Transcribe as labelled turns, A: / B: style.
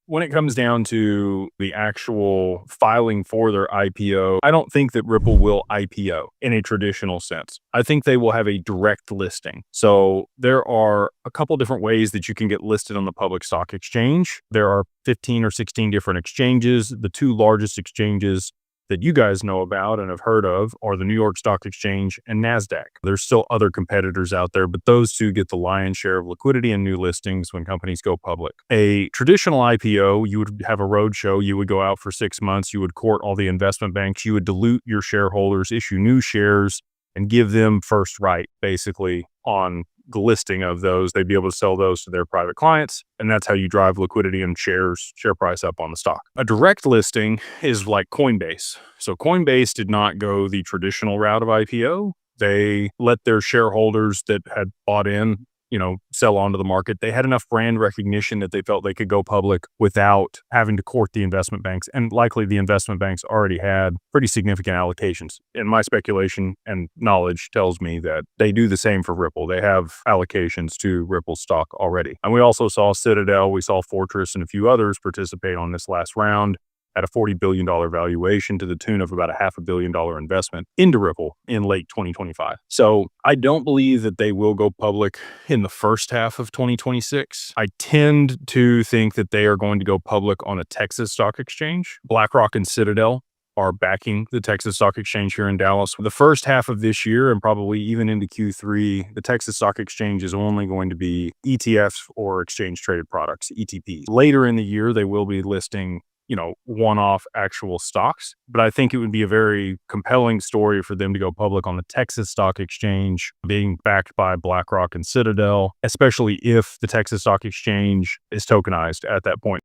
A: when it comes down to the actual filing for their IPO, I don't think that Ripple will IPO in a traditional sense. I think they will have a direct listing. So there are a couple different ways that you can get listed on the public stock exchange. There are 15 or 16 different exchanges. The two largest exchanges that you guys know about and have heard of are the New York Stock Exchange and NASDAQ. There's still other competitors out there, but those two get the lion's share of liquidity and new listings when companies go public. A traditional IPO, you would have a roadshow, you would go out for 6 months, you would court all the investment banks, you would dilute your shareholders, issue new shares, and give them first right, basically, on the listing of those. They'd be able to sell those to their private clients, and that's how you drive liquidity and share price up on the stock. A direct listing is like Coinbase. So Coinbase did not go the traditional route of IPO. They let their shareholders that had bought in, sell onto the market. They had enough brand recognition that they felt they could go public without having to court the investment banks. And likely the investment banks already had pretty significant allocations. And my speculation and knowledge tells me that they do the same for Ripple. They have allocations to Ripple stock already. And we also saw Citadel, we saw Fortress, and a few others participate on this last round at a $40 billion valuation to the tune of about a $500 million investment into Ripple in late 2025. So I don't believe that they will go public in the first half of 2026. I tend to think that they are going to go public on a Texas stock exchange. BlackRock and Citadel are backing the Texas Stock Exchange here in Dallas. The first half of this year and probably even into Q3, the Texas Stock Exchange is only going to be ETFs or exchange traded products, ETPs. Later in the year, they will be listing one-off actual stocks. But I think it would be a very compelling story for them to go public on the Texas Stock Exchange, being backed by BlackRock and Citadel, especially if the Texas Stock Exchange is tokenized at that point.